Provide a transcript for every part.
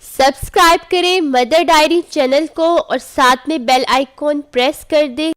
Subscribe کریں mother diary channel کو اور ساتھ میں بیل آئیکن پریس کر دیں۔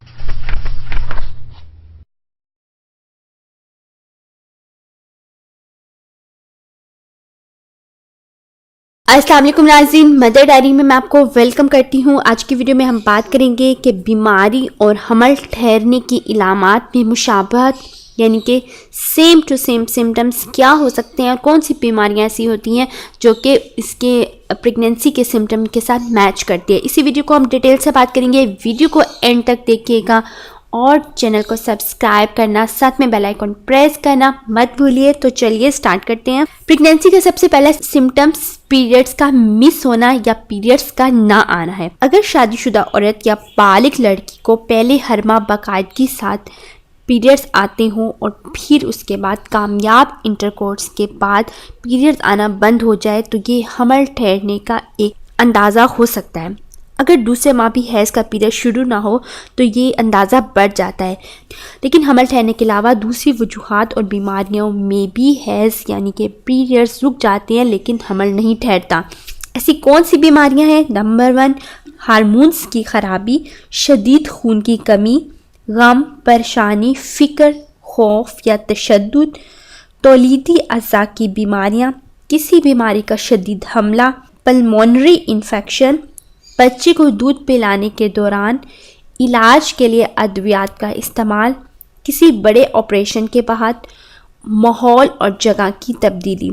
السلام علیکم ناظرین، مدر ڈائری میں آپ کو ویلکم کرتی ہوں۔ آج کی ویڈیو میں ہم بات کریں گے کہ بیماری اور حمل ٹھہرنے کی علامات میں مشابہت یعنی کہ سیم ٹو سیم سمٹمز کیا ہو سکتے ہیں اور کون سی بیماریاں ایسی ہوتی ہیں جو کہ اس کے پریگننسی کے سمٹم کے ساتھ میچ کرتی ہے۔ اسی ویڈیو کو ہم ڈیٹیل سے بات کریں گے، ویڈیو کو اینڈ تک دیکھیے گا اور چینل کو سبسکرائب کرنا، ساتھ میں بیل آئیکن پریس کرنا مت بھولیے۔ تو چلیے سٹارٹ کرتے ہیں۔ پریگننسی کا سب سے پہلا سمٹمز پیریڈز کا مس ہونا یا پیریڈز کا نہ آنا ہے۔ اگر شادی شدہ عورت یا بالغ لڑکی کو پہلے ہر ماہ باقاعدگی ساتھ پیریڈز آتے ہوں اور پھر اس کے بعد کامیاب انٹرکورس کے بعد پیریڈز آنا بند ہو جائے تو یہ حمل ٹھہرنے کا ایک اندازہ ہو سکتا ہے۔ اگر دوسرے ماہ بھی حیض کا پیریڈ شروع نہ ہو تو یہ اندازہ بڑھ جاتا ہے، لیکن حمل ٹھہرنے کے علاوہ دوسری وجوہات اور بیماریوں میں بھی حیض یعنی کہ پیریڈز رک جاتے ہیں لیکن حمل نہیں ٹھہرتا۔ ایسی کون سی بیماریاں ہیں؟ نمبر 1، ہارمونز کی خرابی، شدید خون کی کمی، غم، پریشانی، فکر، خوف یا تشدد، تولیدی اعضاء کی بیماریاں، کسی بیماری کا شدید حملہ، پلمونری انفیکشن، بچے کو دودھ پلانے کے دوران علاج کے لیے ادویات کا استعمال، کسی بڑے آپریشن کے بعد، ماحول اور جگہ کی تبدیلی۔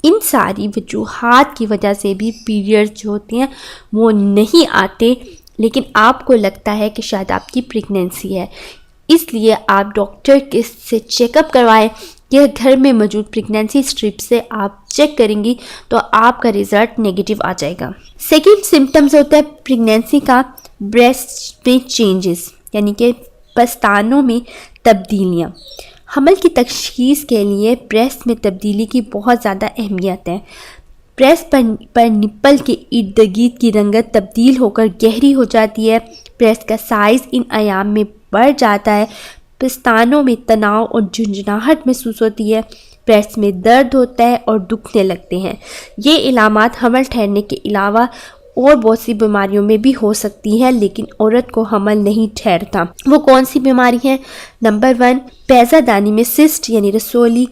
ان ساری وجوہات کی وجہ سے بھی پیریڈ جو ہوتے ہیں وہ نہیں آتے، لیکن آپ کو لگتا ہے کہ شاید آپ کی پریگننسی ہے، اس لیے آپ ڈاکٹر سے چیک اپ کروائیں۔ یہ گھر میں موجود پریگننسی اسٹرپ سے آپ چیک کریں گی تو آپ کا رزلٹ نیگیٹو آ جائے گا۔ سیکنڈ سمٹمز ہوتا ہے پریگننسی کا بریسٹ میں چینجز یعنی کہ پستانوں میں تبدیلیاں۔ حمل کی تشخیص کے لیے بریسٹ میں تبدیلی کی بہت زیادہ اہمیت ہے۔ بریسٹ پر نپل کے ارد گرد کی رنگت تبدیل ہو کر گہری ہو جاتی ہے، بریسٹ کا سائز ان ایام میں بڑھ جاتا ہے، پستانوں میں تناؤ اور جھنجھناہٹ محسوس ہوتی ہے، بریسٹ میں درد ہوتا ہے اور دکھنے لگتے ہیں۔ یہ علامات حمل ٹھہرنے کے علاوہ اور بہت سی بیماریوں میں بھی ہو سکتی ہیں، لیکن عورت کو حمل نہیں ٹھہرتا۔ وہ کون سی بیماری ہیں؟ نمبر 1، بیضہ دانی میں سسٹ یعنی رسولی،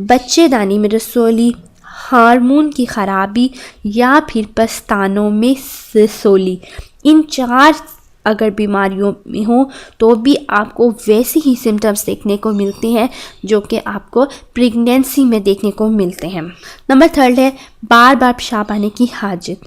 بچے دانی میں رسولی، ہارمون کی خرابی یا پھر پستانوں میں رسولی۔ ان 4 اگر بیماریوں میں ہوں تو بھی آپ کو ویسے ہی سمٹمز دیکھنے کو ملتے ہیں جو کہ آپ کو پریگننسی میں دیکھنے کو ملتے ہیں۔ نمبر 3 ہے بار بار پیشاب آنے کی حاجت۔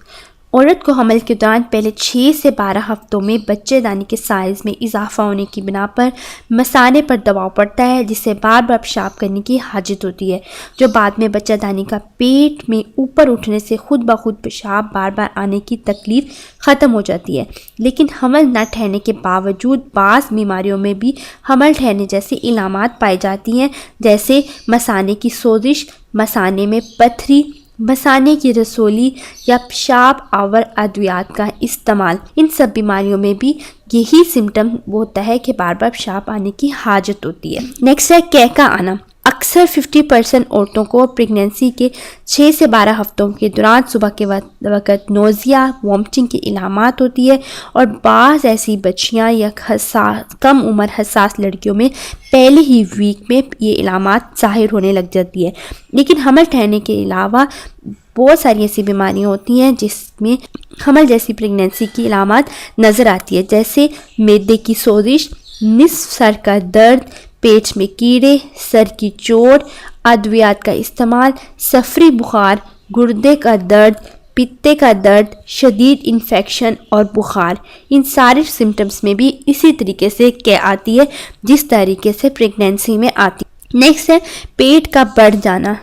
عورت کو حمل کے دوران پہلے 6 سے 12 ہفتوں میں بچے دانی کے سائز میں اضافہ ہونے کی بنا پر مثانے پر دباؤ پڑتا ہے، جس سے بار بار پیشاب کرنے کی حاجت ہوتی ہے، جو بعد میں بچہ دانی کا پیٹ میں اوپر اٹھنے سے خود بخود پیشاب بار بار آنے کی تکلیف ختم ہو جاتی ہے۔ لیکن حمل نہ ٹھہرنے کے باوجود بعض بیماریوں میں بھی حمل ٹھہرنے جیسی علامات پائی جاتی ہیں، جیسے مثانے کی سوزش، مثانے میں پتھری، مثانے کی رسولی یا پیشاب آور ادویات کا استعمال۔ ان سب بیماریوں میں بھی یہی سمٹم ہوتا ہے کہ بار بار پیشاب آنے کی حاجت ہوتی ہے۔ نیکسٹ ہے کہکہ آنا۔ اکثر 50% عورتوں کو پریگننسی کے 6 سے 12 ہفتوں کے دوران صبح کے وقت نوزیا، وامٹنگ کی علامات ہوتی ہے، اور بعض ایسی بچیاں یا کم عمر حساس لڑکیوں میں پہلے ہی ویک میں یہ علامات ظاہر ہونے لگ جاتی ہے۔ لیکن حمل ٹھہرنے کے علاوہ بہت ساری ایسی بیماریاں ہوتی ہیں جس میں حمل جیسی پریگننسی کی علامات نظر آتی ہے، جیسے معدے کی سوزش، نصف سر کا درد، پیٹ میں کیڑے، سر کی چوٹ، ادویات کا استعمال، صفری بخار، گردے کا درد، پتے کا درد، شدید انفیکشن اور بخار۔ ان سارے سمٹمز میں بھی اسی طریقے سے آتی ہے جس طریقے سے پریگننسی میں آتی ہے۔ نیکسٹ ہے پیٹ کا بڑھ جانا۔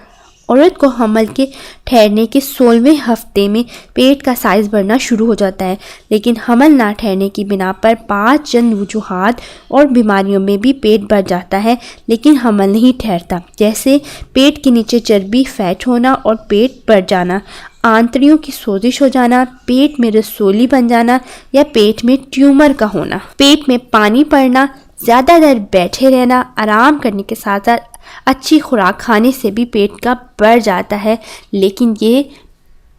عورت کو حمل کے ٹھہرنے کے 16ویں ہفتے میں پیٹ کا سائز بڑھنا شروع ہو جاتا ہے، لیکن حمل نہ ٹھہرنے کی بنا پر بعض چند وجوہات اور بیماریوں میں بھی پیٹ بڑھ جاتا ہے لیکن حمل نہیں ٹھہرتا، جیسے پیٹ کے نیچے چربی فیٹ ہونا اور پیٹ بڑھ جانا، آنتڑیوں کی سوزش ہو جانا، پیٹ میں رسولی بن جانا یا پیٹ میں ٹیومر کا ہونا، پیٹ میں پانی پڑنا، زیادہ دیر بیٹھے رہنا، آرام کرنے کے ساتھ ساتھ اچھی خوراک کھانے سے بھی پیٹ کا بڑھ جاتا ہے، لیکن یہ